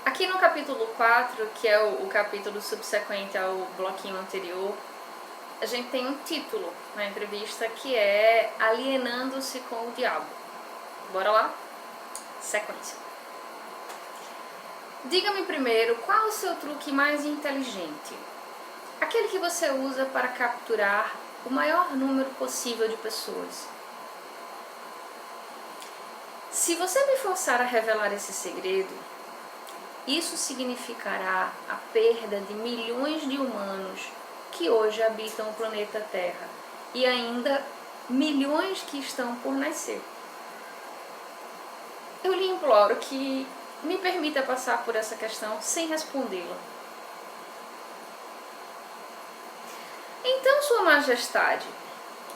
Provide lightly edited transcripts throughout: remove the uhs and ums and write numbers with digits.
Aqui no capítulo 4, que é o capítulo subsequente ao bloquinho anterior, a gente tem um título na entrevista que é Alienando-se com o Diabo. Bora lá? Sequência. Diga-me primeiro, qual é o seu truque mais inteligente? Aquele que você usa para capturar o maior número possível de pessoas. Se você me forçar a revelar esse segredo, isso significará a perda de milhões de humanos que hoje habitam o planeta Terra e ainda milhões que estão por nascer. Eu lhe imploro que me permita passar por essa questão sem respondê-la. Então, Sua Majestade,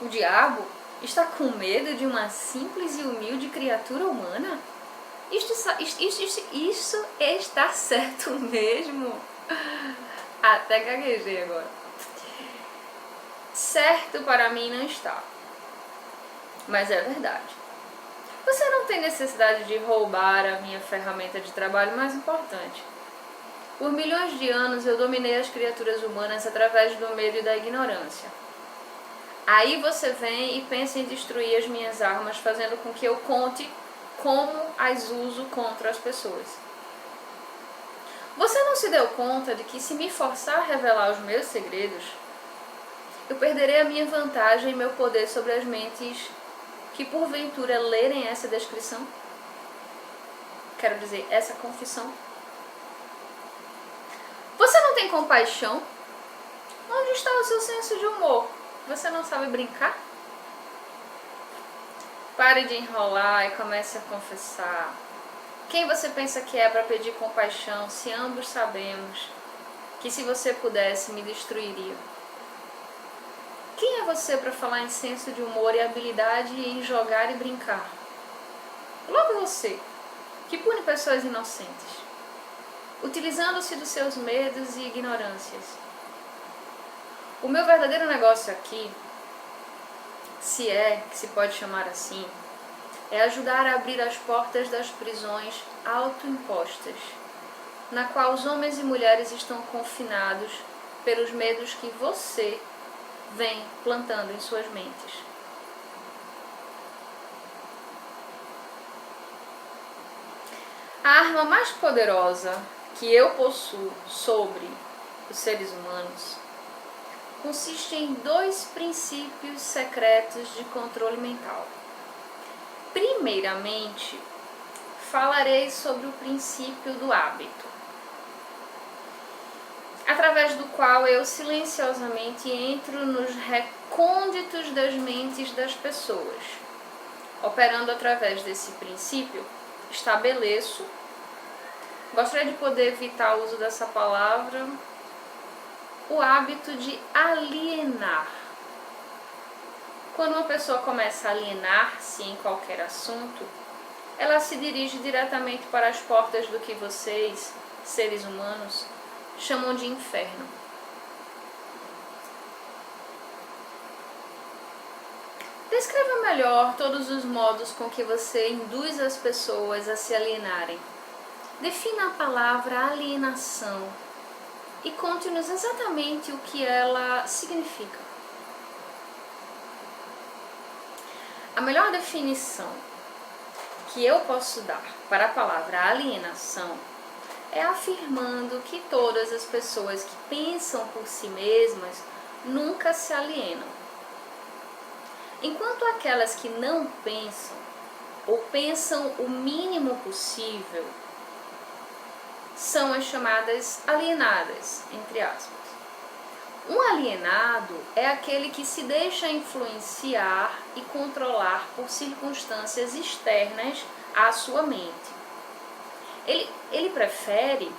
o diabo está com medo de uma simples e humilde criatura humana? Isso está certo mesmo? Até gaguejei agora. Certo para mim não está. Mas é verdade. Você não tem necessidade de roubar a minha ferramenta de trabalho mais importante. Por milhões de anos eu dominei as criaturas humanas através do medo e da ignorância. Aí você vem e pensa em destruir as minhas armas, fazendo com que eu conte como as uso contra as pessoas. Você não se deu conta de que se me forçar a revelar os meus segredos, eu perderei a minha vantagem e meu poder sobre as mentes que porventura lerem essa descrição? Quero dizer, essa confissão. Você não tem compaixão? Onde está o seu senso de humor? Você não sabe brincar? Pare de enrolar e comece a confessar. Quem você pensa que é para pedir compaixão, se ambos sabemos que se você pudesse me destruiria? Quem é você para falar em senso de humor e habilidade em jogar e brincar? Logo você, que pune pessoas inocentes, utilizando-se dos seus medos e ignorâncias. O meu verdadeiro negócio aqui, se é que se pode chamar assim, é ajudar a abrir as portas das prisões autoimpostas, na qual os homens e mulheres estão confinados pelos medos que você vem plantando em suas mentes. A arma mais poderosa que eu possuo sobre os seres humanos consiste em 2 princípios secretos de controle mental. Primeiramente, falarei sobre o princípio do hábito, através do qual eu silenciosamente entro nos recônditos das mentes das pessoas. Operando através desse princípio, estabeleço, gostaria de poder evitar o uso dessa palavra, o hábito de alienar. Quando uma pessoa começa a alienar-se em qualquer assunto, ela se dirige diretamente para as portas do que vocês, seres humanos, chamam de inferno. Descreva melhor todos os modos com que você induz as pessoas a se alienarem. Defina a palavra alienação e conte-nos exatamente o que ela significa. A melhor definição que eu posso dar para a palavra alienação é afirmando que todas as pessoas que pensam por si mesmas nunca se alienam, enquanto aquelas que não pensam ou pensam o mínimo possível são as chamadas alienadas, entre aspas. Um alienado é aquele que se deixa influenciar e controlar por circunstâncias externas à sua mente. Ele prefere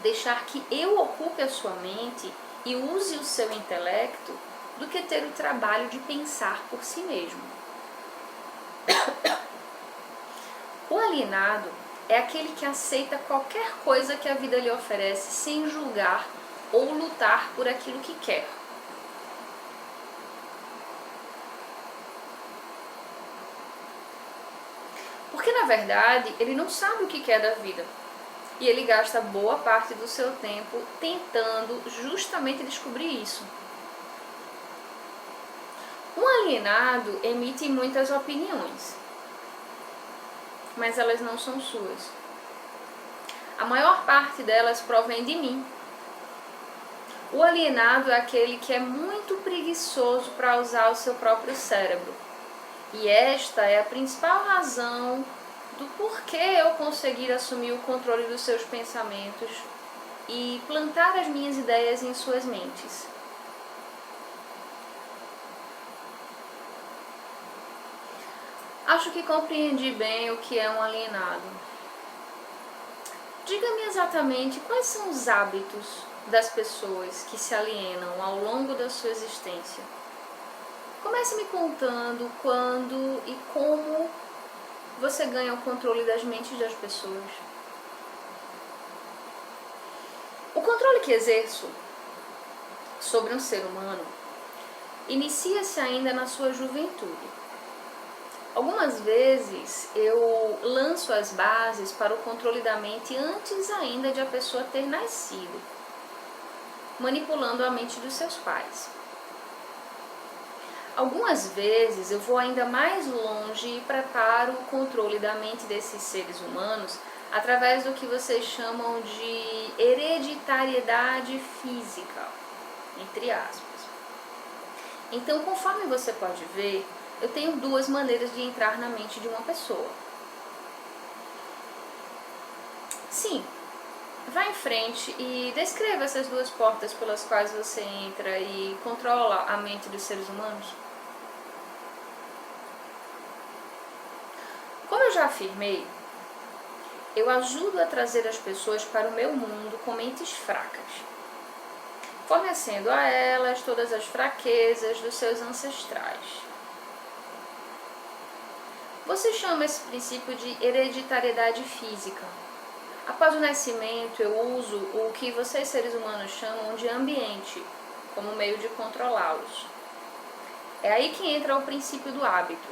deixar que eu ocupe a sua mente e use o seu intelecto do que ter o trabalho de pensar por si mesmo. O alienado é aquele que aceita qualquer coisa que a vida lhe oferece sem julgar ou lutar por aquilo que quer. Porque, na verdade, ele não sabe o que quer da vida. E ele gasta boa parte do seu tempo tentando justamente descobrir isso. Um alienado emite muitas opiniões, mas elas não são suas. A maior parte delas provém de mim. O alienado é aquele que é muito preguiçoso para usar o seu próprio cérebro. E esta é a principal razão do porquê eu conseguir assumir o controle dos seus pensamentos e plantar as minhas ideias em suas mentes. Acho que compreendi bem o que é um alienado. Diga-me exatamente quais são os hábitos das pessoas que se alienam ao longo da sua existência. Comece me contando quando e como você ganha o controle das mentes das pessoas. O controle que exerço sobre um ser humano inicia-se ainda na sua juventude. Algumas vezes eu lanço as bases para o controle da mente antes ainda de a pessoa ter nascido, manipulando a mente dos seus pais. Algumas vezes eu vou ainda mais longe e preparo o controle da mente desses seres humanos através do que vocês chamam de hereditariedade física, entre aspas. Então, conforme você pode ver, eu tenho duas maneiras de entrar na mente de uma pessoa. Sim, vá em frente e descreva essas duas portas pelas quais você entra e controla a mente dos seres humanos. Como eu já afirmei, eu ajudo a trazer as pessoas para o meu mundo com mentes fracas, fornecendo a elas todas as fraquezas dos seus ancestrais. Você chama esse princípio de hereditariedade física. Após o nascimento, eu uso o que vocês seres humanos chamam de ambiente como meio de controlá-los. É aí que entra o princípio do hábito.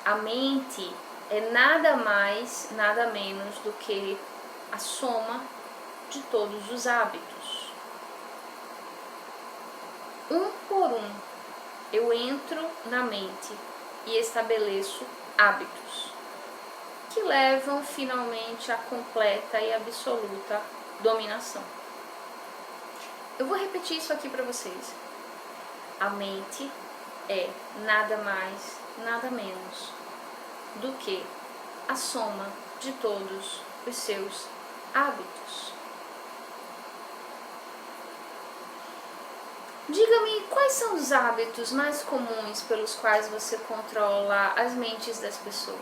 A mente é nada mais, nada menos do que a soma de todos os hábitos. Um por um, eu entro na mente e estabeleço hábitos que levam finalmente à completa e absoluta dominação. Eu vou repetir isso aqui para vocês. A mente é nada mais, nada menos do que a soma de todos os seus hábitos. Diga-me quais são os hábitos mais comuns pelos quais você controla as mentes das pessoas.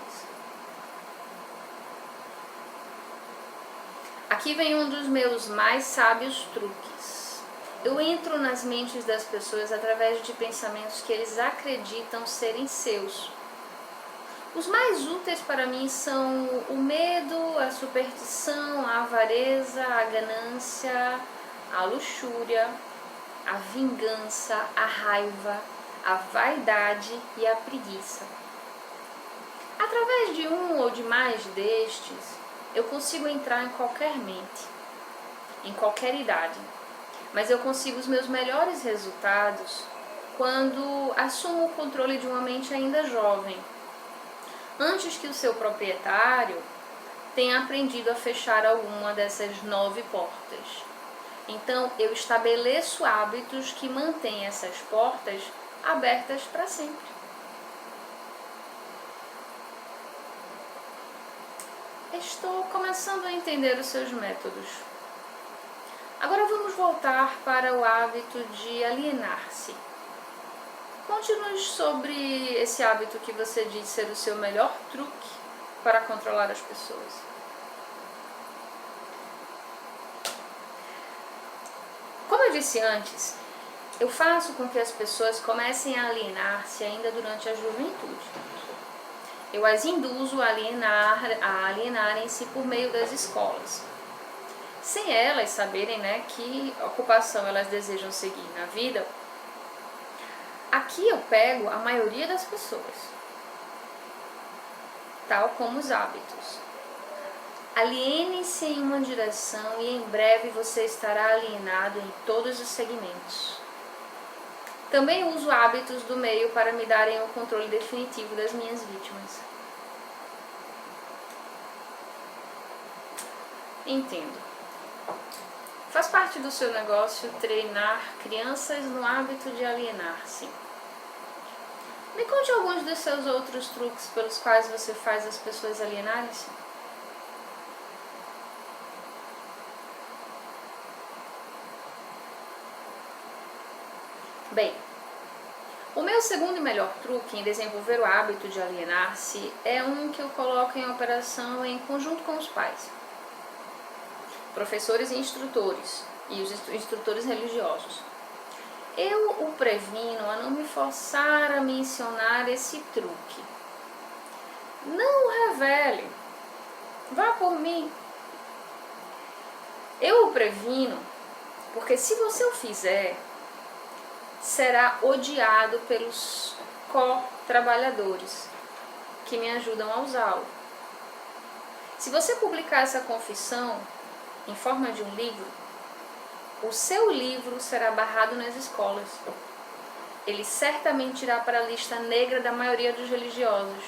Aqui vem um dos meus mais sábios truques. Eu entro nas mentes das pessoas através de pensamentos que eles acreditam serem seus. Os mais úteis para mim são o medo, a superstição, a avareza, a ganância, a luxúria, a vingança, a raiva, a vaidade e a preguiça. Através de um ou de mais destes, eu consigo entrar em qualquer mente, em qualquer idade, mas eu consigo os meus melhores resultados quando assumo o controle de uma mente ainda jovem, antes que o seu proprietário tenha aprendido a fechar alguma dessas 9 portas. Então, eu estabeleço hábitos que mantêm essas portas abertas para sempre. Estou começando a entender os seus métodos. Agora vamos voltar para o hábito de alienar-se. Conte-nos sobre esse hábito que você diz ser o seu melhor truque para controlar as pessoas. Como eu disse antes, eu faço com que as pessoas comecem a alienar-se ainda durante a juventude. Eu as induzo a alienarem-se por meio das escolas, sem elas saberem, que ocupação elas desejam seguir na vida. Aqui eu pego a maioria das pessoas, tal como os hábitos. Aliene-se em uma direção e em breve você estará alienado em todos os segmentos. Também uso hábitos do meio para me darem o controle definitivo das minhas vítimas. Entendo. Faz parte do seu negócio treinar crianças no hábito de alienar-se. Me conte alguns dos seus outros truques pelos quais você faz as pessoas alienarem-se. Bem, o meu segundo e melhor truque em desenvolver o hábito de alienar-se é um que eu coloco em operação em conjunto com os pais, professores e instrutores, e os instrutores religiosos. Eu o previno a não me forçar a mencionar esse truque. Não o revele. Vá por mim. Eu o previno porque se você o fizer, será odiado pelos co-trabalhadores que me ajudam a usá-lo. Se você publicar essa confissão em forma de um livro, o seu livro será barrado nas escolas. Ele certamente irá para a lista negra da maioria dos religiosos.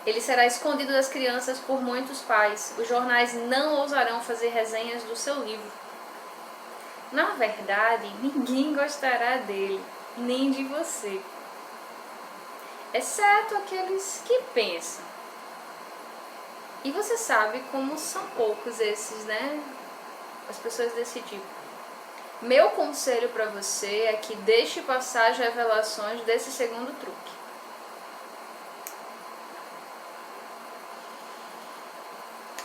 Ele será escondido das crianças por muitos pais. Os jornais não ousarão fazer resenhas do seu livro. Na verdade, ninguém gostará dele, nem de você. Exceto aqueles que pensam. E você sabe como são poucos esses, né? As pessoas desse tipo. Meu conselho para você é que deixe passar as revelações desse segundo truque.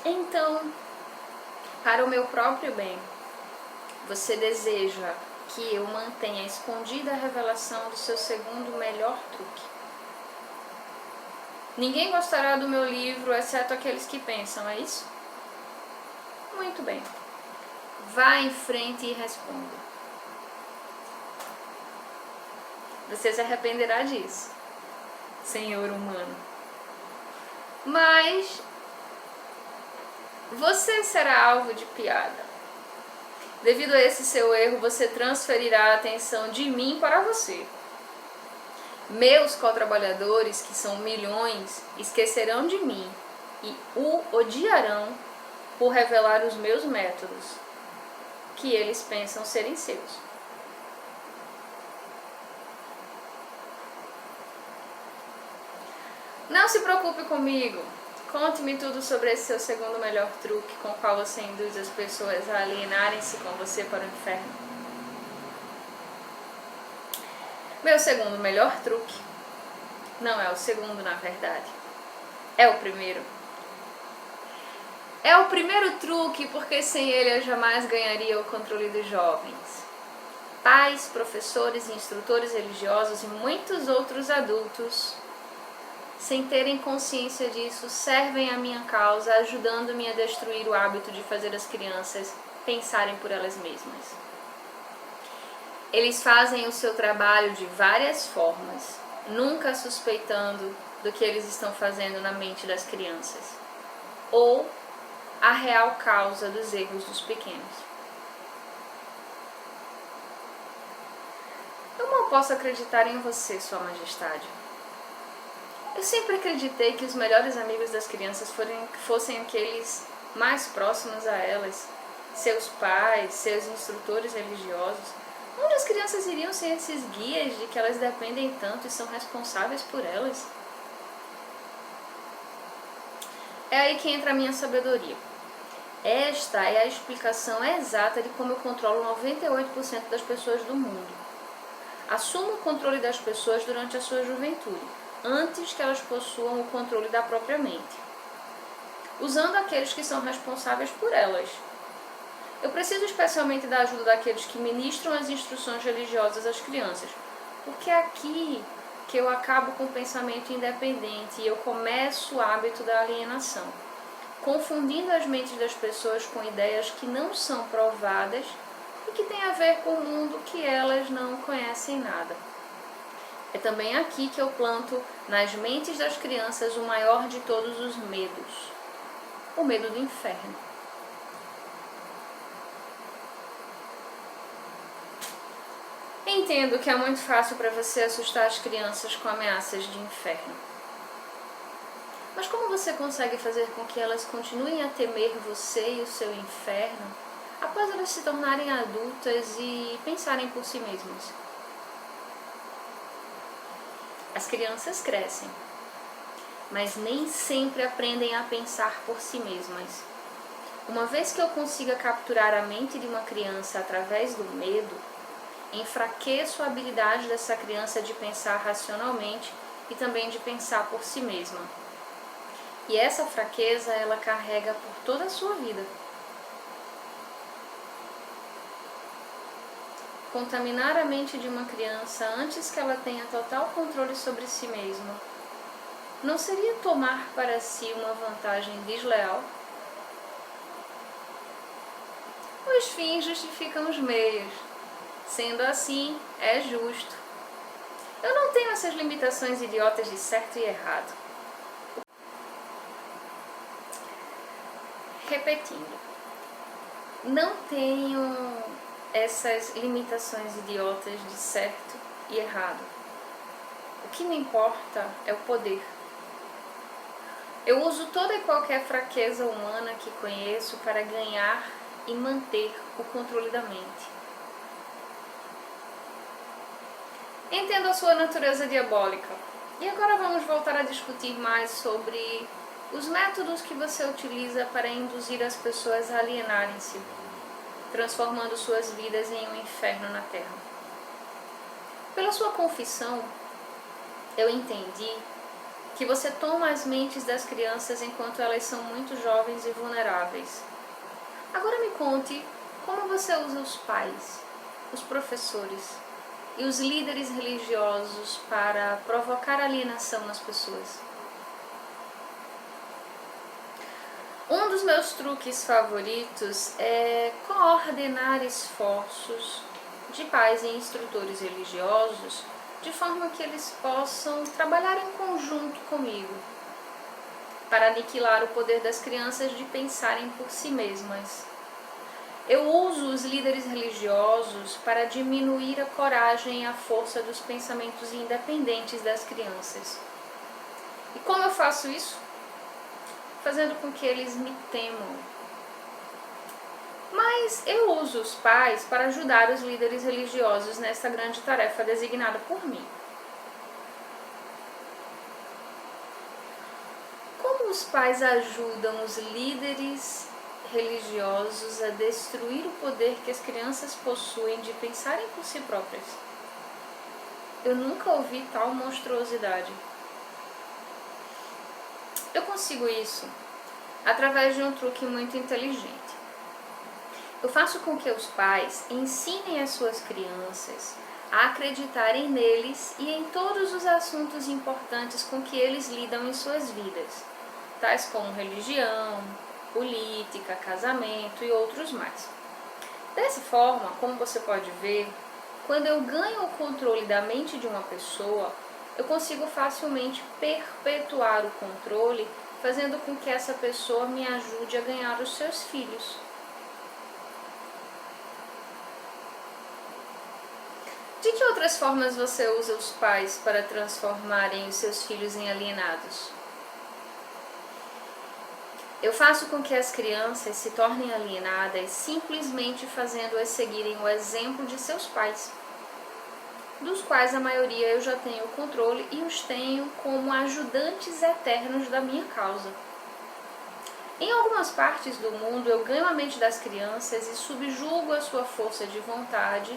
Então, para o meu próprio bem, você deseja que eu mantenha escondida a revelação do seu segundo melhor truque. Ninguém gostará do meu livro, exceto aqueles que pensam, é isso? Muito bem. Vá em frente e responda. Você se arrependerá disso, senhor humano. Mas você será alvo de piada. Devido a esse seu erro, você transferirá a atenção de mim para você. Meus co-trabalhadores, que são milhões, esquecerão de mim e o odiarão por revelar os meus métodos, que eles pensam serem seus. Não se preocupe comigo. Conte-me tudo sobre esse seu segundo melhor truque com o qual você induz as pessoas a alienarem-se com você para o inferno. Meu segundo melhor truque não é o segundo, na verdade. É o primeiro. É o primeiro truque porque sem ele eu jamais ganharia o controle dos jovens. Pais, professores, instrutores religiosos e muitos outros adultos, sem terem consciência disso, servem à minha causa, ajudando-me a destruir o hábito de fazer as crianças pensarem por elas mesmas. Eles fazem o seu trabalho de várias formas, nunca suspeitando do que eles estão fazendo na mente das crianças, ou a real causa dos erros dos pequenos. Eu não posso acreditar em você, Sua Majestade. Eu sempre acreditei que os melhores amigos das crianças fossem aqueles mais próximos a elas, seus pais, seus instrutores religiosos. Onde as crianças iriam sem esses guias de que elas dependem tanto e são responsáveis por elas? É aí que entra a minha sabedoria. Esta é a explicação exata de como eu controlo 98% das pessoas do mundo. Assumo o controle das pessoas durante a sua juventude, antes que elas possuam o controle da própria mente, usando aqueles que são responsáveis por elas. Eu preciso especialmente da ajuda daqueles que ministram as instruções religiosas às crianças, porque é aqui que eu acabo com o pensamento independente e eu começo o hábito da alienação, confundindo as mentes das pessoas com ideias que não são provadas e que têm a ver com um mundo que elas não conhecem nada. É também aqui que eu planto nas mentes das crianças o maior de todos os medos, o medo do inferno. Entendo que é muito fácil para você assustar as crianças com ameaças de inferno. Mas como você consegue fazer com que elas continuem a temer você e o seu inferno após elas se tornarem adultas e pensarem por si mesmas? As crianças crescem, mas nem sempre aprendem a pensar por si mesmas. Uma vez que eu consiga capturar a mente de uma criança através do medo, enfraqueço a habilidade dessa criança de pensar racionalmente e também de pensar por si mesma. E essa fraqueza ela carrega por toda a sua vida. Contaminar a mente de uma criança antes que ela tenha total controle sobre si mesma não seria tomar para si uma vantagem desleal? Os fins justificam os meios. Sendo assim, é justo. Eu não tenho essas limitações idiotas de certo e errado. Repetindo, não tenho essas limitações idiotas de certo e errado. O que me importa é o poder. Eu uso toda e qualquer fraqueza humana que conheço para ganhar e manter o controle da mente. Entendo a sua natureza diabólica. E agora vamos voltar a discutir mais sobre os métodos que você utiliza para induzir as pessoas a alienarem-se, transformando suas vidas em um inferno na Terra. Pela sua confissão, eu entendi que você toma as mentes das crianças enquanto elas são muito jovens e vulneráveis. Agora me conte como você usa os pais, os professores e os líderes religiosos para provocar alienação nas pessoas. Um dos meus truques favoritos é coordenar esforços de pais e instrutores religiosos de forma que eles possam trabalhar em conjunto comigo para aniquilar o poder das crianças de pensarem por si mesmas. Eu uso os líderes religiosos para diminuir a coragem e a força dos pensamentos independentes das crianças. E como eu faço isso? Fazendo com que eles me temam. Mas eu uso os pais para ajudar os líderes religiosos nessa grande tarefa designada por mim. Como os pais ajudam os líderes religiosos a destruir o poder que as crianças possuem de pensarem por si próprias? Eu nunca ouvi tal monstruosidade. Eu consigo isso através de um truque muito inteligente. Eu faço com que os pais ensinem as suas crianças a acreditarem neles e em todos os assuntos importantes com que eles lidam em suas vidas, tais como religião, política, casamento e outros mais. Dessa forma, como você pode ver, quando eu ganho o controle da mente de uma pessoa, eu consigo facilmente perpetuar o controle, fazendo com que essa pessoa me ajude a ganhar os seus filhos. De que outras formas você usa os pais para transformarem os seus filhos em alienados? Eu faço com que as crianças se tornem alienadas simplesmente fazendo-as seguirem o exemplo de seus pais, dos quais a maioria eu já tenho o controle e os tenho como ajudantes eternos da minha causa. Em algumas partes do mundo eu ganho a mente das crianças e subjugo a sua força de vontade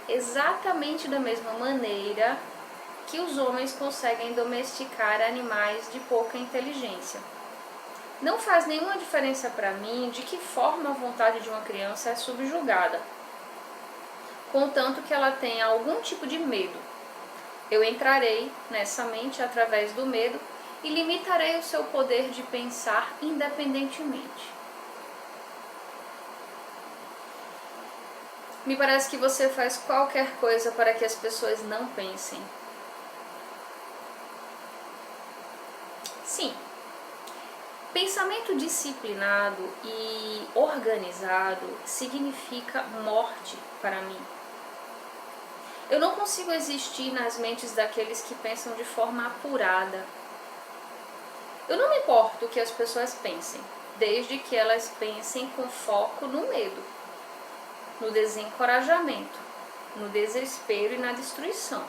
exatamente da mesma maneira que os homens conseguem domesticar animais de pouca inteligência. Não faz nenhuma diferença para mim de que forma a vontade de uma criança é subjugada, contanto que ela tenha algum tipo de medo. Eu entrarei nessa mente através do medo e limitarei o seu poder de pensar independentemente. Me parece que você faz qualquer coisa para que as pessoas não pensem. Sim. Pensamento disciplinado e organizado significa morte para mim. Eu não consigo existir nas mentes daqueles que pensam de forma apurada. Eu não me importo o que as pessoas pensem, desde que elas pensem com foco no medo, no desencorajamento, no desespero e na destruição.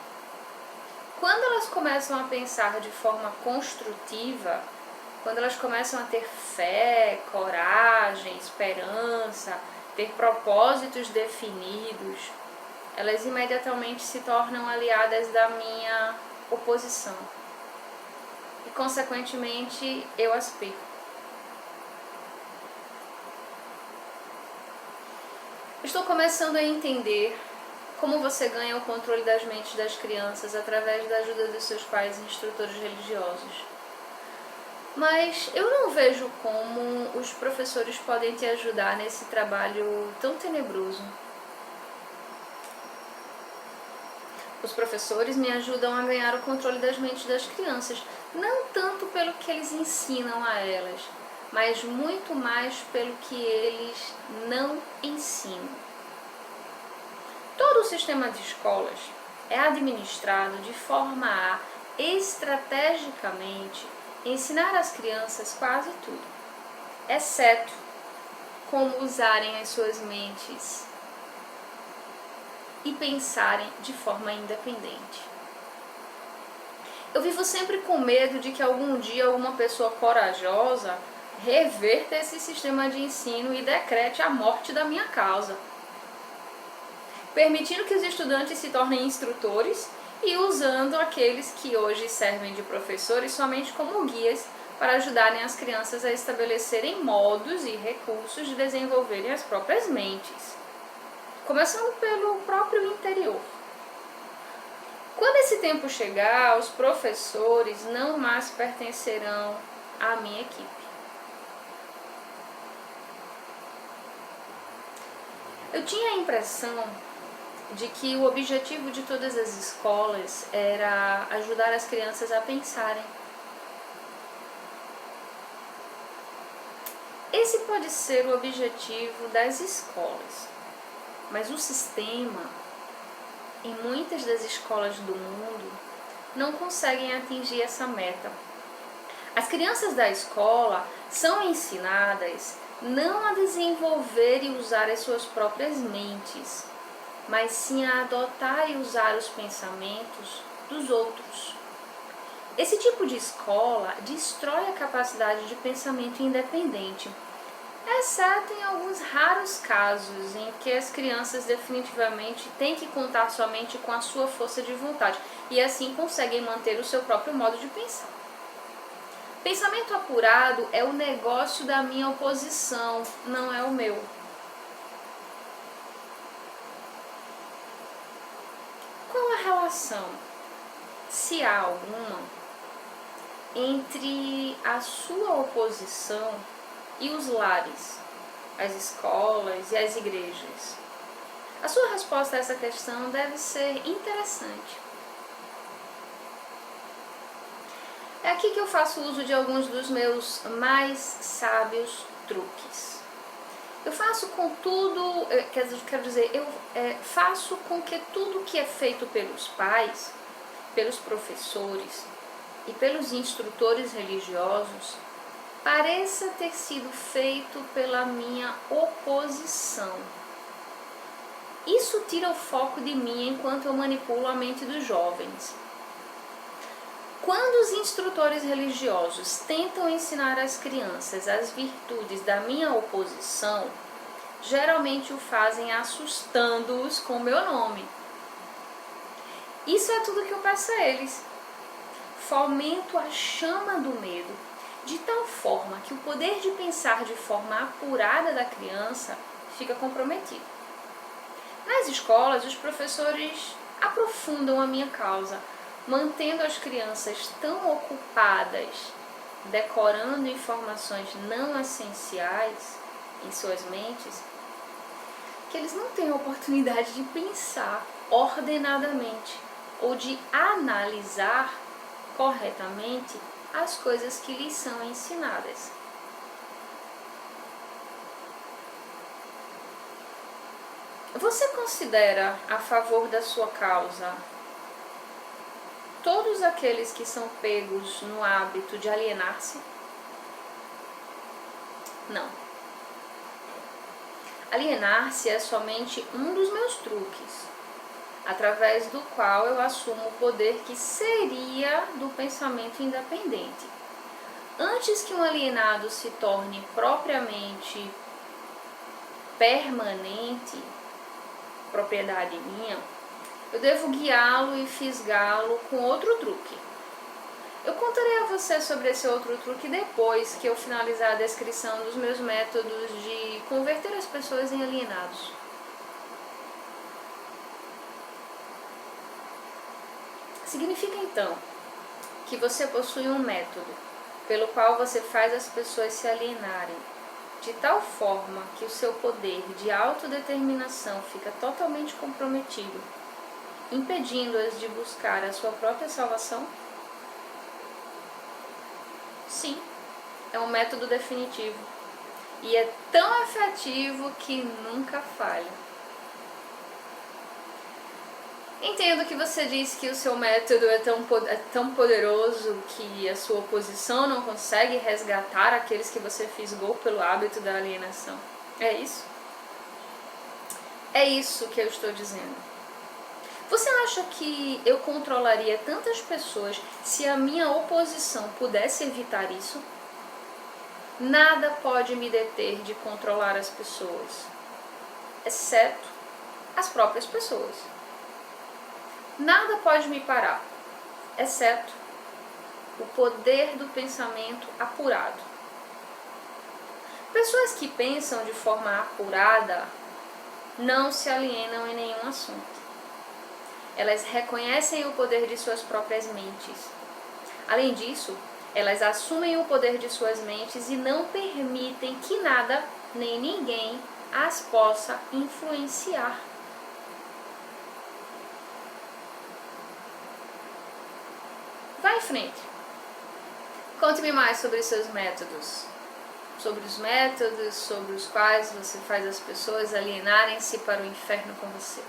Quando elas começam a pensar de forma construtiva, quando elas começam a ter fé, coragem, esperança, ter propósitos definidos, elas imediatamente se tornam aliadas da minha oposição. E, consequentemente, eu as perco. Estou começando a entender como você ganha o controle das mentes das crianças através da ajuda dos seus pais e instrutores religiosos. Mas eu não vejo como os professores podem te ajudar nesse trabalho tão tenebroso. Os professores me ajudam a ganhar o controle das mentes das crianças, não tanto pelo que eles ensinam a elas, mas muito mais pelo que eles não ensinam. Todo o sistema de escolas é administrado de forma a, estrategicamente, ensinar às crianças quase tudo, exceto como usarem as suas mentes e pensarem de forma independente. Eu vivo sempre com medo de que algum dia alguma pessoa corajosa reverta esse sistema de ensino e decrete a morte da minha causa, permitindo que os estudantes se tornem instrutores e usando aqueles que hoje servem de professores somente como guias para ajudarem as crianças a estabelecerem modos e recursos de desenvolverem as próprias mentes, começando pelo próprio interior. Quando esse tempo chegar, os professores não mais pertencerão à minha equipe. Eu tinha a impressão de que o objetivo de todas as escolas era ajudar as crianças a pensarem. Esse pode ser o objetivo das escolas, mas o sistema, em muitas das escolas do mundo, não conseguem atingir essa meta. As crianças da escola são ensinadas não a desenvolver e usar as suas próprias mentes, mas sim a adotar e usar os pensamentos dos outros. Esse tipo de escola destrói a capacidade de pensamento independente, exceto em alguns raros casos em que as crianças definitivamente têm que contar somente com a sua força de vontade e assim conseguem manter o seu próprio modo de pensar. Pensamento apurado é o negócio da minha oposição, não é o meu. Qual a relação, se há alguma, entre a sua oposição e os lares, as escolas e as igrejas? A sua resposta a essa questão deve ser interessante. É aqui que eu faço uso de alguns dos meus mais sábios truques. Eu faço com tudo, faço com que tudo que é feito pelos pais, pelos professores e pelos instrutores religiosos pareça ter sido feito pela minha oposição. Isso tira o foco de mim enquanto eu manipulo a mente dos jovens. Quando os instrutores religiosos tentam ensinar às crianças as virtudes da minha oposição, geralmente o fazem assustando-os com meu nome. Isso é tudo que eu peço a eles. Fomento a chama do medo, de tal forma que o poder de pensar de forma apurada da criança fica comprometido. Nas escolas, os professores aprofundam a minha causa, mantendo as crianças tão ocupadas, decorando informações não essenciais em suas mentes, que eles não têm a oportunidade de pensar ordenadamente ou de analisar corretamente as coisas que lhes são ensinadas. Você considera a favor da sua causa todos aqueles que são pegos no hábito de alienar-se? Não. Alienar-se é somente um dos meus truques, através do qual eu assumo o poder que seria do pensamento independente. Antes que um alienado se torne propriamente permanente, propriedade minha, eu devo guiá-lo e fisgá-lo com outro truque. Eu contarei a você sobre esse outro truque depois que eu finalizar a descrição dos meus métodos de converter as pessoas em alienados. Significa então que você possui um método pelo qual você faz as pessoas se alienarem, de tal forma que o seu poder de autodeterminação fica totalmente comprometido, impedindo-as de buscar a sua própria salvação? Sim, é um método definitivo e é tão efetivo que nunca falha. Entendo que você disse que o seu método é tão poderoso que a sua oposição não consegue resgatar aqueles que você fisgou pelo hábito da alienação. É isso? É isso que eu estou dizendo. Você acha que eu controlaria tantas pessoas se a minha oposição pudesse evitar isso? Nada pode me deter de controlar as pessoas, exceto as próprias pessoas. Nada pode me parar, exceto o poder do pensamento apurado. Pessoas que pensam de forma apurada não se alienam em nenhum assunto. Elas reconhecem o poder de suas próprias mentes. Além disso, elas assumem o poder de suas mentes e não permitem que nada nem ninguém as possa influenciar. Vá em frente. Conte-me mais sobre os seus métodos. Sobre os métodos sobre os quais você faz as pessoas alienarem-se para o inferno com você.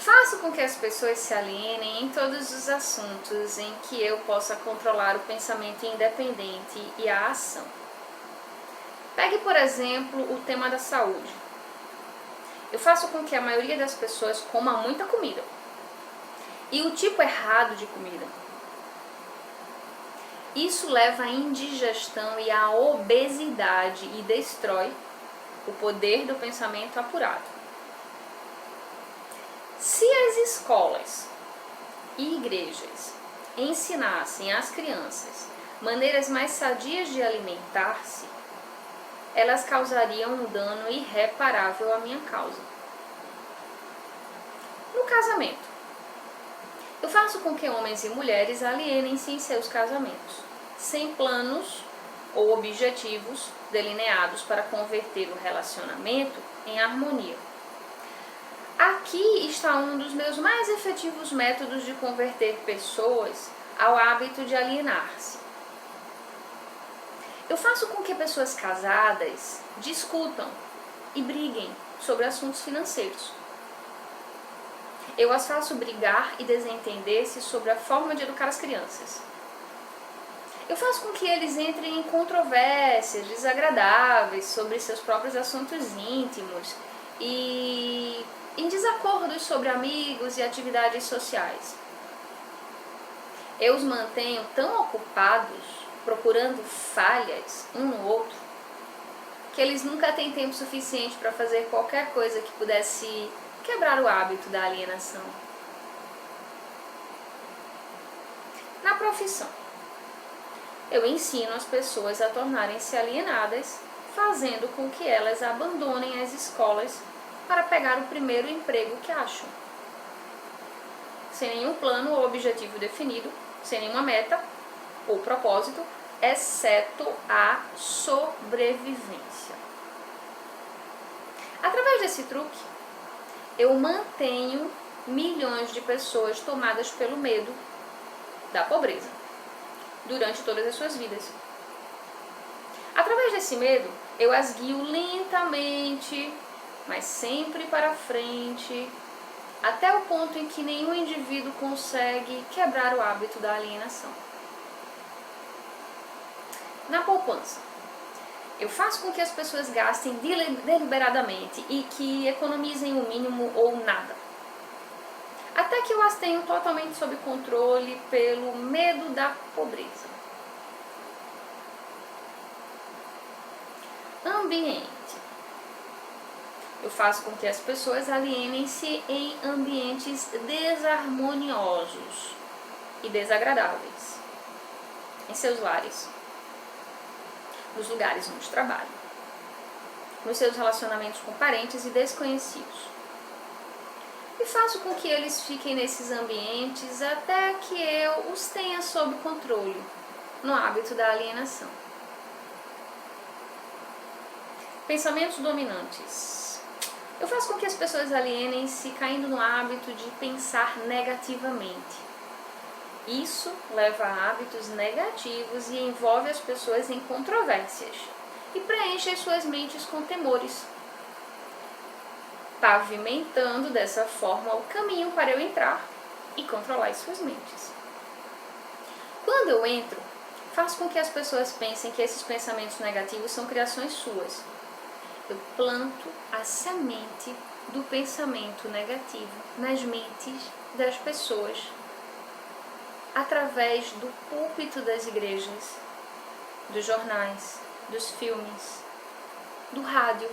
Faço com que as pessoas se alienem em todos os assuntos em que eu possa controlar o pensamento independente e a ação. Pegue, por exemplo, o tema da saúde. Eu faço com que a maioria das pessoas coma muita comida. E o tipo errado de comida. Isso leva à indigestão e à obesidade e destrói o poder do pensamento apurado. Se as escolas e igrejas ensinassem às crianças maneiras mais sadias de alimentar-se, elas causariam um dano irreparável à minha causa. No casamento, eu faço com que homens e mulheres alienem-se em seus casamentos, sem planos ou objetivos delineados para converter o relacionamento em harmonia. Aqui está um dos meus mais efetivos métodos de converter pessoas ao hábito de alienar-se. Eu faço com que pessoas casadas discutam e briguem sobre assuntos financeiros. Eu as faço brigar e desentender-se sobre a forma de educar as crianças. Eu faço com que eles entrem em controvérsias desagradáveis sobre seus próprios assuntos íntimos e em desacordos sobre amigos e atividades sociais. Eu os mantenho tão ocupados, procurando falhas um no outro, que eles nunca têm tempo suficiente para fazer qualquer coisa que pudesse quebrar o hábito da alienação. Na profissão, eu ensino as pessoas a tornarem-se alienadas, fazendo com que elas abandonem as escolas para pegar o primeiro emprego que acham. Sem nenhum plano ou objetivo definido, sem nenhuma meta ou propósito, exceto a sobrevivência. Através desse truque, eu mantenho milhões de pessoas tomadas pelo medo da pobreza durante todas as suas vidas. Através esse medo, eu as guio lentamente, mas sempre para frente, até o ponto em que nenhum indivíduo consegue quebrar o hábito da alienação. Na poupança, eu faço com que as pessoas gastem deliberadamente e que economizem o mínimo ou nada. Até que eu as tenho totalmente sob controle pelo medo da pobreza. Ambiente. Eu faço com que as pessoas alienem-se em ambientes desarmoniosos e desagradáveis, em seus lares, nos lugares onde trabalham, nos seus relacionamentos com parentes e desconhecidos. E faço com que eles fiquem nesses ambientes até que eu os tenha sob controle, no hábito da alienação. Pensamentos dominantes. Eu faço com que as pessoas alienem-se caindo no hábito de pensar negativamente. Isso leva a hábitos negativos e envolve as pessoas em controvérsias e preenche as suas mentes com temores, pavimentando dessa forma o caminho para eu entrar e controlar as suas mentes. Quando eu entro, faço com que as pessoas pensem que esses pensamentos negativos são criações suas. Eu planto a semente do pensamento negativo nas mentes das pessoas, através do púlpito das igrejas, dos jornais, dos filmes, do rádio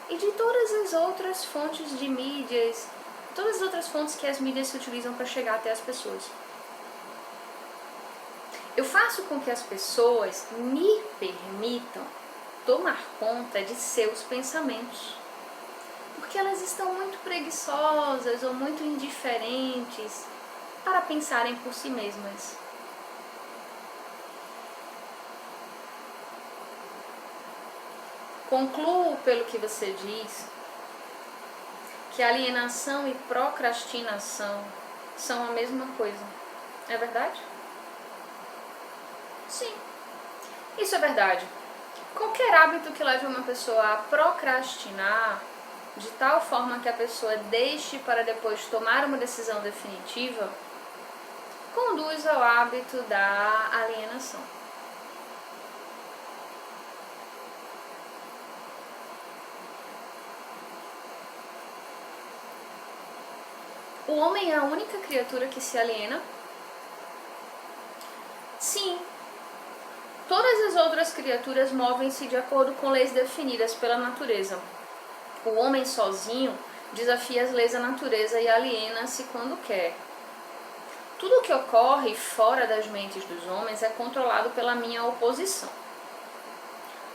e de todas as outras fontes de mídias, todas as outras fontes que as mídias se utilizam para chegar até as pessoas. Eu faço com que as pessoas me permitam tomar conta de seus pensamentos, porque elas estão muito preguiçosas ou muito indiferentes para pensarem por si mesmas. Concluo pelo que você diz que alienação e procrastinação são a mesma coisa. É verdade? Sim, isso é verdade. Qualquer hábito que leve uma pessoa a procrastinar, de tal forma que a pessoa deixe para depois tomar uma decisão definitiva, conduz ao hábito da alienação. O homem é a única criatura que se aliena? Sim. Todas as outras criaturas movem-se de acordo com leis definidas pela natureza. O homem sozinho desafia as leis da natureza e aliena-se quando quer. Tudo o que ocorre fora das mentes dos homens é controlado pela minha oposição,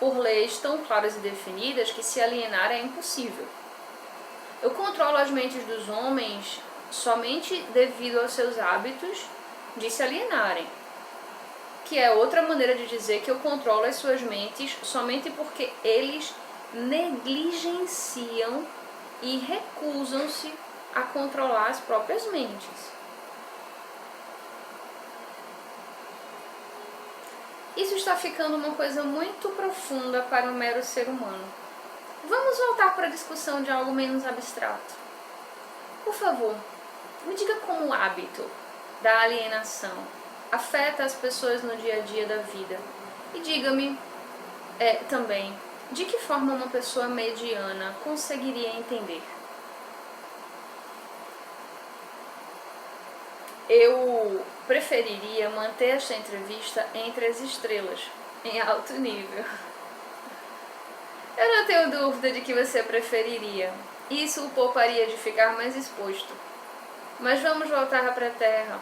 por leis tão claras e definidas que se alienar é impossível. Eu controlo as mentes dos homens somente devido aos seus hábitos de se alienarem, que é outra maneira de dizer que eu controlo as suas mentes somente porque eles negligenciam e recusam-se a controlar as próprias mentes. Isso está ficando uma coisa muito profunda para um mero ser humano. Vamos voltar para a discussão de algo menos abstrato. Por favor, me diga como o hábito da alienação afeta as pessoas no dia a dia da vida. E diga-me também, de que forma uma pessoa mediana conseguiria entender? Eu preferiria manter esta entrevista entre as estrelas, em alto nível. Eu não tenho dúvida de que você preferiria. Isso o pouparia de ficar mais exposto. Mas vamos voltar para a Terra.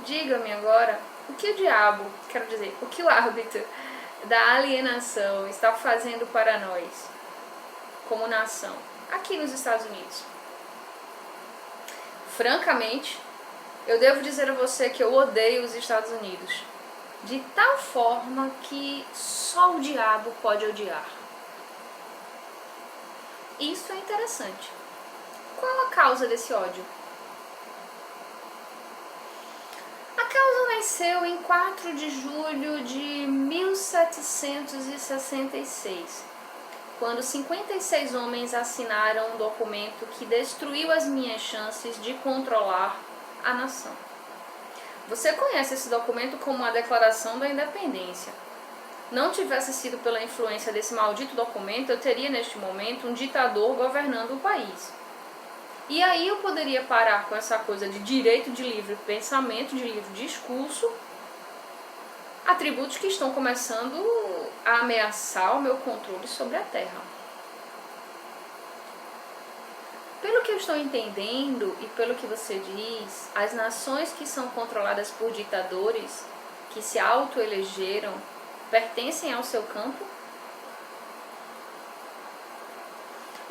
Diga-me agora, o que o hábito da alienação está fazendo para nós, como nação, aqui nos Estados Unidos? Francamente, eu devo dizer a você que eu odeio os Estados Unidos, de tal forma que só o diabo pode odiar. Isso é interessante. Qual a causa desse ódio? A causa nasceu em 4 de julho de 1766, quando 56 homens assinaram um documento que destruiu as minhas chances de controlar a nação. Você conhece esse documento como a Declaração da Independência. Não tivesse sido pela influência desse maldito documento, eu teria neste momento um ditador governando o país. E aí eu poderia parar com essa coisa de direito de livre pensamento, de livre discurso, atributos que estão começando a ameaçar o meu controle sobre a Terra. Pelo que eu estou entendendo e pelo que você diz, as nações que são controladas por ditadores, que se autoelegeram, pertencem ao seu campo?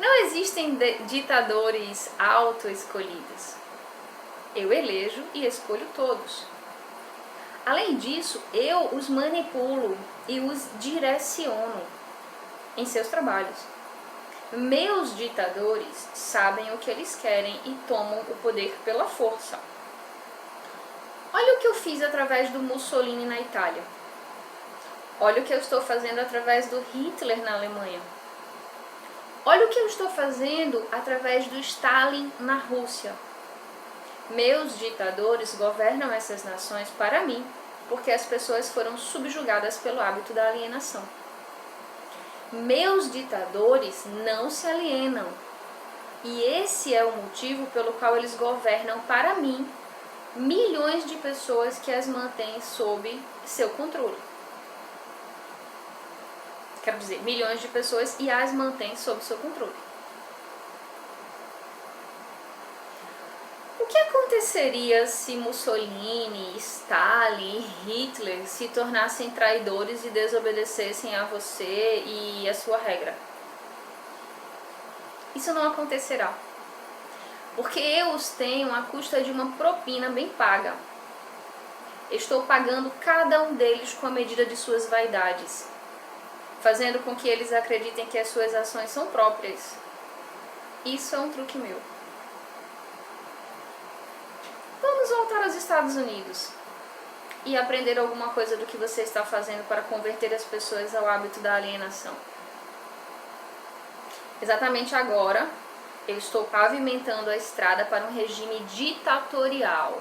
Não existem ditadores autoescolhidos. Eu elejo e escolho todos. Além disso, eu os manipulo e os direciono em seus trabalhos. Meus ditadores sabem o que eles querem e tomam o poder pela força. Olha o que eu fiz através do Mussolini na Itália. Olha o que eu estou fazendo através do Hitler na Alemanha. Olha o que eu estou fazendo através do Stalin na Rússia. Meus ditadores governam essas nações para mim, porque as pessoas foram subjugadas pelo hábito da alienação. Meus ditadores não se alienam. E esse é o motivo pelo qual eles governam para mim milhões de pessoas que as mantêm sob seu controle. Quero dizer, milhões de pessoas e as mantêm sob seu controle. O que aconteceria se Mussolini, Stalin e Hitler se tornassem traidores e desobedecessem a você e a sua regra? Isso não acontecerá, porque eu os tenho à custa de uma propina bem paga. Estou pagando cada um deles com a medida de suas vaidades, fazendo com que eles acreditem que as suas ações são próprias. Isso é um truque meu. Vamos voltar aos Estados Unidos e aprender alguma coisa do que você está fazendo para converter as pessoas ao hábito da alienação. Exatamente agora, eu estou pavimentando a estrada para um regime ditatorial,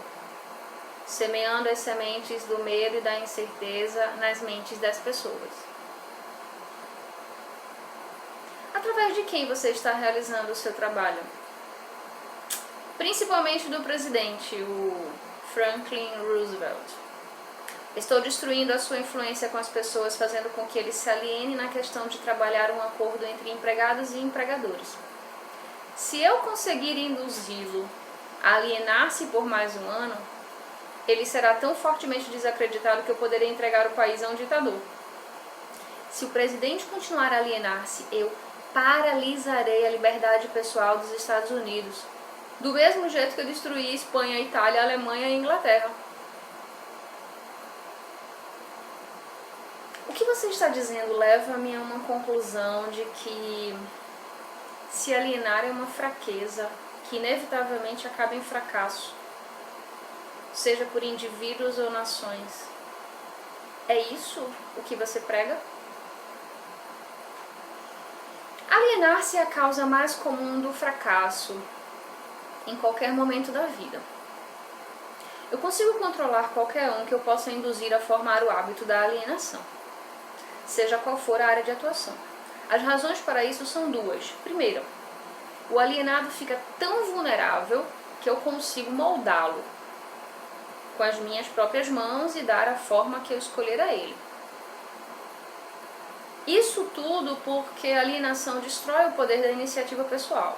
semeando as sementes do medo e da incerteza nas mentes das pessoas. Através de quem você está realizando o seu trabalho? Principalmente do presidente, o Franklin Roosevelt. Estou destruindo a sua influência com as pessoas, fazendo com que ele se aliene na questão de trabalhar um acordo entre empregados e empregadores. Se eu conseguir induzi-lo a alienar-se por mais um ano, ele será tão fortemente desacreditado que eu poderei entregar o país a um ditador. Se o presidente continuar a alienar-se, eu paralisarei a liberdade pessoal dos Estados Unidos, do mesmo jeito que eu destruí Espanha, Itália, Alemanha e Inglaterra. O que você está dizendo leva-me a uma conclusão de que se alienar é uma fraqueza que inevitavelmente acaba em fracasso, seja por indivíduos ou nações. É isso o que você prega? Alienar-se é a causa mais comum do fracasso em qualquer momento da vida. Eu consigo controlar qualquer um que eu possa induzir a formar o hábito da alienação, seja qual for a área de atuação. As razões para isso são duas. Primeiro, o alienado fica tão vulnerável que eu consigo moldá-lo com as minhas próprias mãos e dar a forma que eu escolher a ele. Isso tudo porque a alienação destrói o poder da iniciativa pessoal.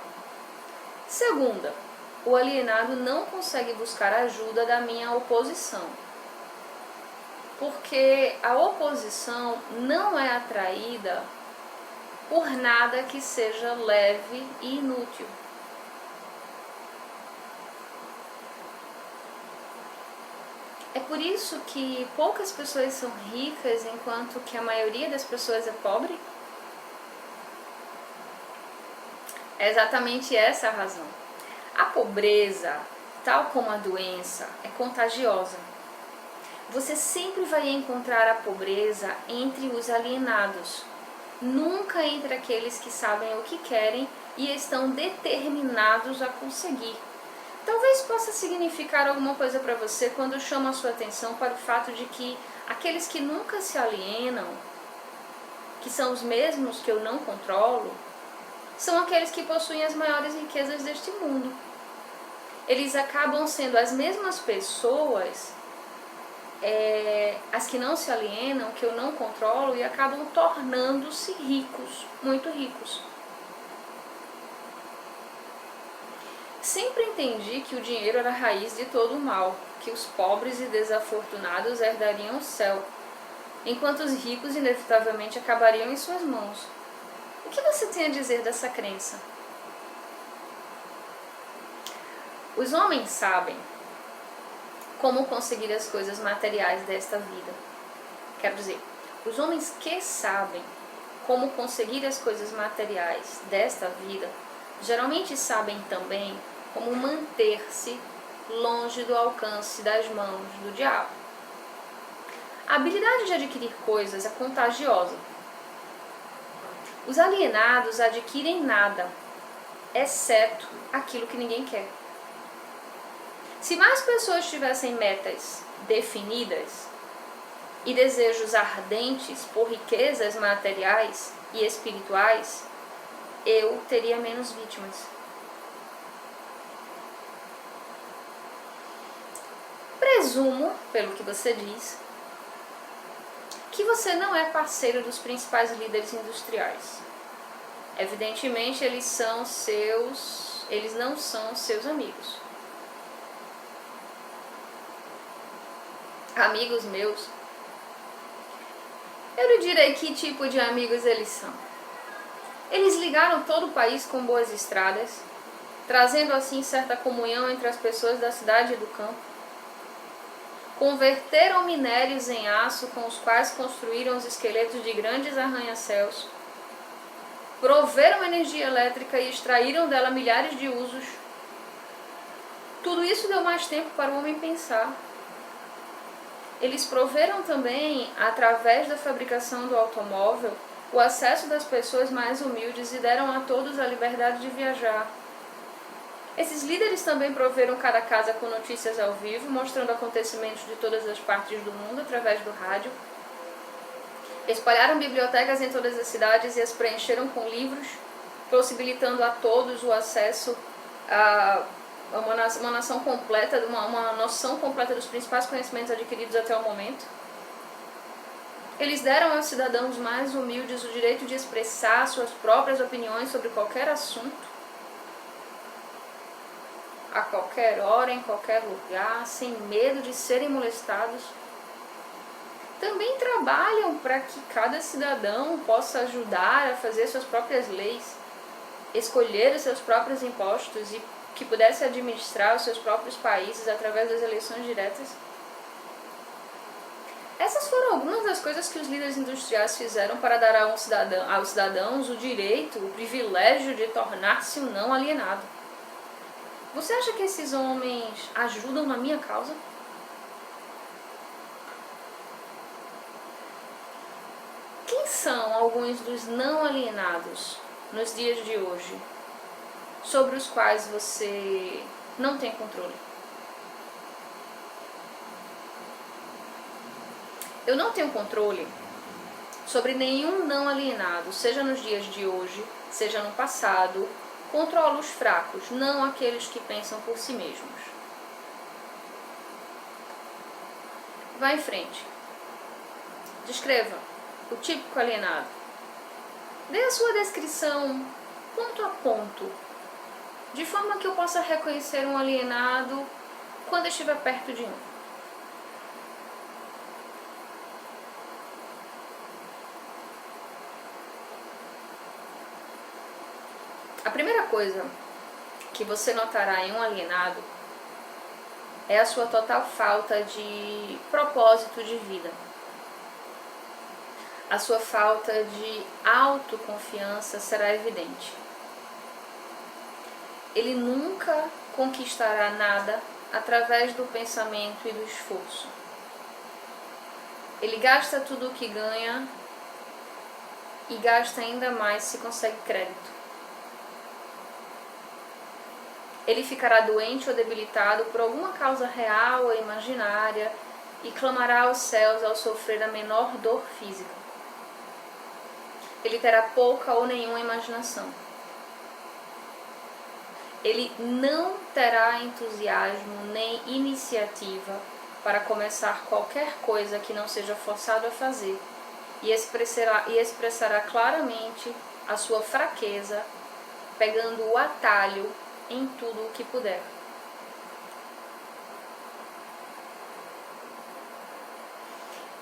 Segunda, o alienado não consegue buscar ajuda da minha oposição, porque a oposição não é atraída por nada que seja leve e inútil. É por isso que poucas pessoas são ricas, enquanto que a maioria das pessoas é pobre? É exatamente essa a razão. A pobreza, tal como a doença, é contagiosa. você sempre vai encontrar a pobreza entre os alienados, nunca entre aqueles que sabem o que querem e estão determinados a conseguir. Talvez possa significar alguma coisa para você quando chamo a sua atenção para o fato de que aqueles que nunca se alienam, que são os mesmos que eu não controlo, são aqueles que possuem as maiores riquezas deste mundo. Eles acabam sendo as mesmas pessoas, as que não se alienam, que eu não controlo, e acabam tornando-se ricos, muito ricos. Sempre entendi que o dinheiro era a raiz de todo o mal, que os pobres e desafortunados herdariam o céu, enquanto os ricos inevitavelmente acabariam em suas mãos. O que você tem a dizer dessa crença? Os homens sabem como conseguir as coisas materiais desta vida. Quero dizer, os homens que sabem como conseguir as coisas materiais desta vida, geralmente sabem também como manter-se longe do alcance das mãos do diabo. A habilidade de adquirir coisas é contagiosa. Os alienados adquirem nada, exceto aquilo que ninguém quer. Se mais pessoas tivessem metas definidas e desejos ardentes por riquezas materiais e espirituais, eu teria menos vítimas. Presumo, pelo que você diz, que você não é parceiro dos principais líderes industriais. Evidentemente, eles não são seus amigos. Amigos meus, eu lhe direi que tipo de amigos eles são. Eles ligaram todo o país com boas estradas, trazendo assim certa comunhão entre as pessoas da cidade e do campo. Converteram minérios em aço com os quais construíram os esqueletos de grandes arranha-céus. Proveram energia elétrica e extraíram dela milhares de usos. Tudo isso deu mais tempo para o homem pensar. Eles proveram também, através da fabricação do automóvel, o acesso das pessoas mais humildes e deram a todos a liberdade de viajar. Esses líderes também proveram cada casa com notícias ao vivo, mostrando acontecimentos de todas as partes do mundo através do rádio. Espalharam bibliotecas em todas as cidades e as preencheram com livros, possibilitando a todos o acesso a uma noção completa dos principais conhecimentos adquiridos até o momento. Eles deram aos cidadãos mais humildes o direito de expressar suas próprias opiniões sobre qualquer assunto, a qualquer hora, em qualquer lugar, sem medo de serem molestados. Também trabalham para que cada cidadão possa ajudar a fazer suas próprias leis, escolher os seus próprios impostos e que pudesse administrar os seus próprios países através das eleições diretas. Essas foram algumas das coisas que os líderes industriais fizeram para dar aos cidadãos o direito, o privilégio de tornar-se um não alienado. Você acha que esses homens ajudam na minha causa? Quem são alguns dos não alienados nos dias de hoje, sobre os quais você não tem controle? Eu não tenho controle sobre nenhum não alienado, seja nos dias de hoje, seja no passado. Controlo os fracos, não aqueles que pensam por si mesmos. Vá em frente. Descreva o típico alienado. Dê a sua descrição ponto a ponto, de forma que eu possa reconhecer um alienado quando estiver perto de um. A primeira coisa que você notará em um alienado é a sua total falta de propósito de vida. A sua falta de autoconfiança será evidente. Ele nunca conquistará nada através do pensamento e do esforço. Ele gasta tudo o que ganha e gasta ainda mais se consegue crédito. Ele ficará doente ou debilitado por alguma causa real ou imaginária e clamará aos céus ao sofrer a menor dor física. Ele terá pouca ou nenhuma imaginação. Ele não terá entusiasmo nem iniciativa para começar qualquer coisa que não seja forçado a fazer e expressará claramente a sua fraqueza, pegando o atalho em tudo o que puder.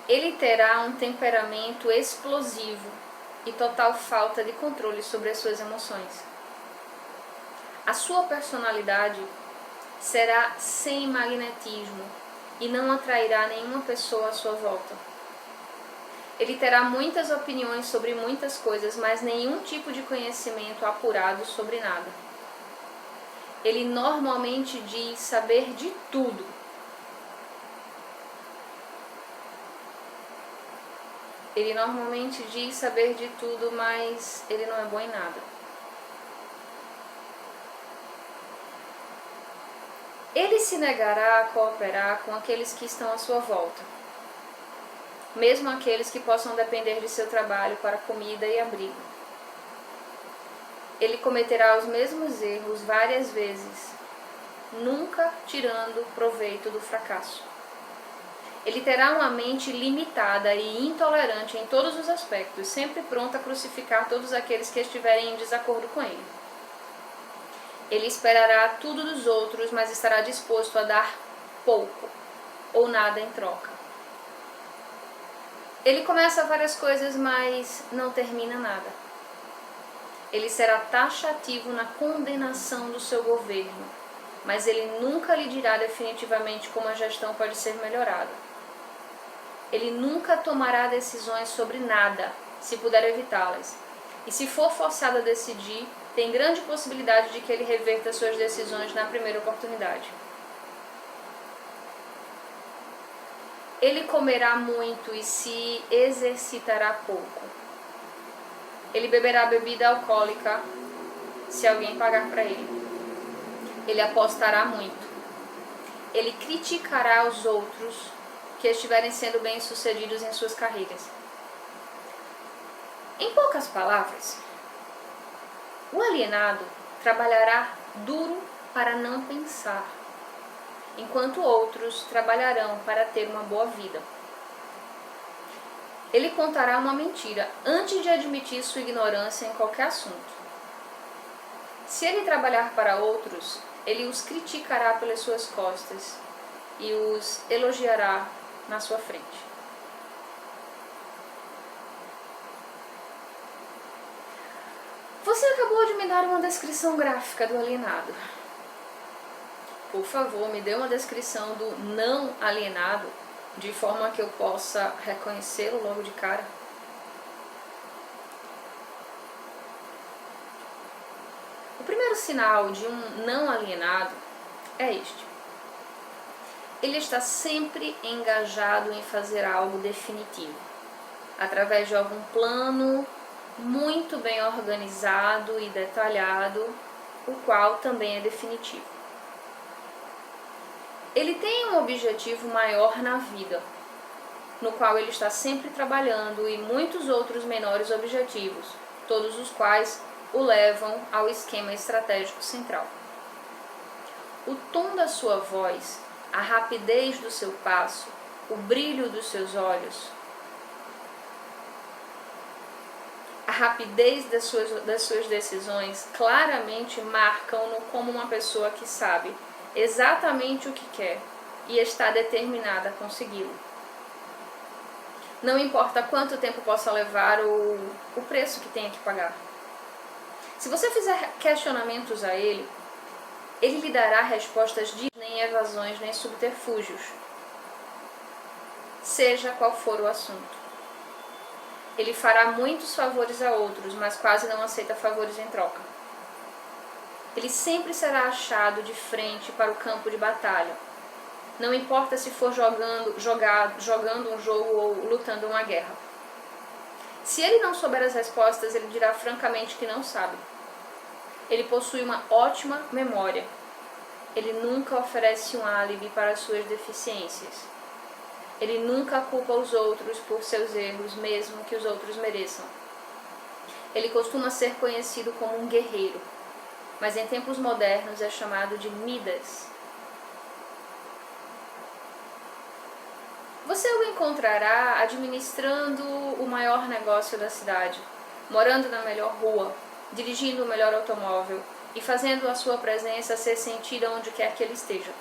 Ele terá um temperamento explosivo e total falta de controle sobre as suas emoções. A sua personalidade será sem magnetismo e não atrairá nenhuma pessoa à sua volta. Ele terá muitas opiniões sobre muitas coisas, mas nenhum tipo de conhecimento apurado sobre nada. Ele normalmente diz saber de tudo. Ele normalmente diz saber de tudo, mas ele não é bom em nada. Ele se negará a cooperar com aqueles que estão à sua volta, mesmo aqueles que possam depender de seu trabalho para comida e abrigo. Ele cometerá os mesmos erros várias vezes, nunca tirando proveito do fracasso. Ele terá uma mente limitada e intolerante em todos os aspectos, sempre pronto a crucificar todos aqueles que estiverem em desacordo com ele. Ele esperará tudo dos outros, mas estará disposto a dar pouco ou nada em troca. Ele começa várias coisas, mas não termina nada. Ele será taxativo na condenação do seu governo, mas ele nunca lhe dirá definitivamente como a gestão pode ser melhorada. Ele nunca tomará decisões sobre nada, se puder evitá-las. E se for forçado a decidir, tem grande possibilidade de que ele reverta suas decisões na primeira oportunidade. Ele comerá muito e se exercitará pouco. Ele beberá bebida alcoólica se alguém pagar para ele. Ele apostará muito. Ele criticará os outros que estiverem sendo bem-sucedidos em suas carreiras. Em poucas palavras, o alienado trabalhará duro para não pensar, enquanto outros trabalharão para ter uma boa vida. Ele contará uma mentira antes de admitir sua ignorância em qualquer assunto. Se ele trabalhar para outros, ele os criticará pelas suas costas e os elogiará na sua frente. Você acabou de me dar uma descrição gráfica do alienado. Por favor, me dê uma descrição do não alienado, de forma que eu possa reconhecê-lo logo de cara. O primeiro sinal de um não alienado é este. Ele está sempre engajado em fazer algo definitivo, através de algum plano muito bem organizado e detalhado, o qual também é definitivo. Ele tem um objetivo maior na vida, no qual ele está sempre trabalhando, e muitos outros menores objetivos, todos os quais o levam ao esquema estratégico central. O tom da sua voz, a rapidez do seu passo, o brilho dos seus olhos, a rapidez das suas decisões claramente marcam-no como uma pessoa que sabe exatamente o que quer e está determinada a consegui-lo. Não importa quanto tempo possa levar ou o preço que tenha que pagar. Se você fizer questionamentos a ele, ele lhe dará respostas de nem evasões nem subterfúgios, seja qual for o assunto. Ele fará muitos favores a outros, mas quase não aceita favores em troca. Ele sempre será achado de frente para o campo de batalha, não importa se for jogando um jogo ou lutando uma guerra. Se ele não souber as respostas, ele dirá francamente que não sabe. Ele possui uma ótima memória. Ele nunca oferece um álibi para suas deficiências. Ele nunca culpa os outros por seus erros, mesmo que os outros mereçam. Ele costuma ser conhecido como um guerreiro, mas em tempos modernos é chamado de Midas. Você o encontrará administrando o maior negócio da cidade, morando na melhor rua, dirigindo o melhor automóvel e fazendo a sua presença ser sentida onde quer que ele esteja.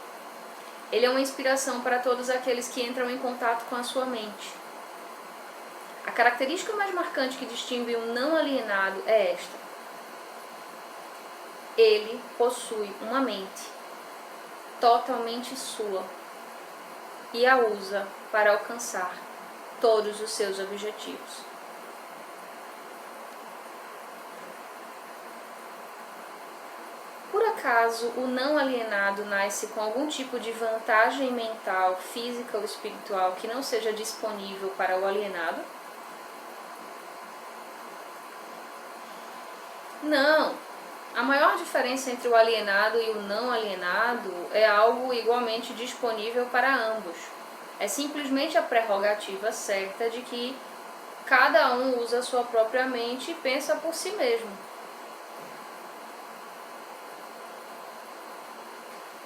Ele é uma inspiração para todos aqueles que entram em contato com a sua mente. A característica mais marcante que distingue um não alienado é esta: ele possui uma mente totalmente sua e a usa para alcançar todos os seus objetivos. Por acaso, o não alienado nasce com algum tipo de vantagem mental, física ou espiritual que não seja disponível para o alienado? Não. A maior diferença entre o alienado e o não alienado é algo igualmente disponível para ambos. É simplesmente a prerrogativa certa de que cada um usa a sua própria mente e pensa por si mesmo.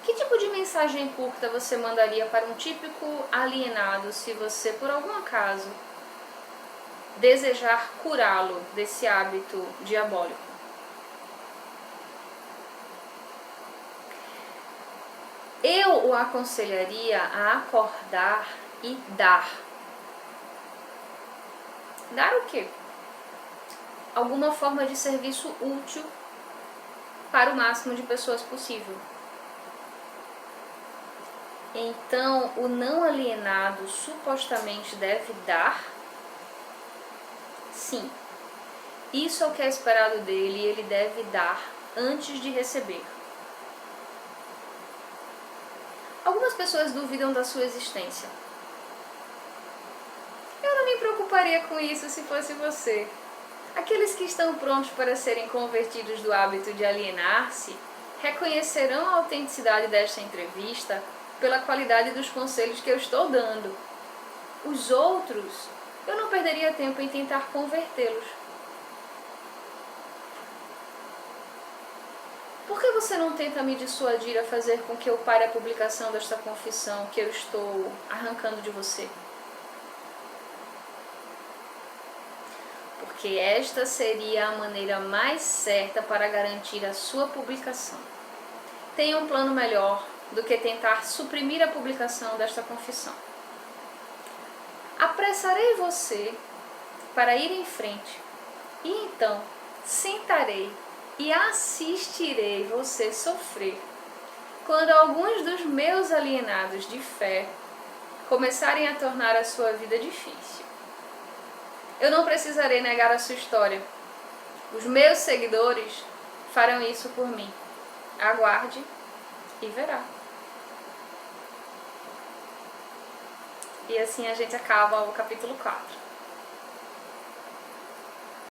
Que tipo de mensagem curta você mandaria para um típico alienado se você, por algum acaso, desejar curá-lo desse hábito diabólico? Eu o aconselharia a acordar e dar. Dar o quê? Alguma forma de serviço útil para o máximo de pessoas possível. Então, o não alienado supostamente deve dar? Sim. Isso é o que é esperado dele e ele deve dar antes de receber. Algumas pessoas duvidam da sua existência. Eu não me preocuparia com isso se fosse você. Aqueles que estão prontos para serem convertidos do hábito de alienar-se reconhecerão a autenticidade desta entrevista pela qualidade dos conselhos que eu estou dando. Os outros, eu não perderia tempo em tentar convertê-los. Por que você não tenta me dissuadir a fazer com que eu pare a publicação desta confissão que eu estou arrancando de você? Porque esta seria a maneira mais certa para garantir a sua publicação. Tenha um plano melhor do que tentar suprimir a publicação desta confissão. Apressarei você para ir em frente e então sentarei e assistirei você sofrer quando alguns dos meus alienados de fé começarem a tornar a sua vida difícil. Eu não precisarei negar a sua história. Os meus seguidores farão isso por mim. Aguarde e verá. E assim a gente acaba o capítulo 4.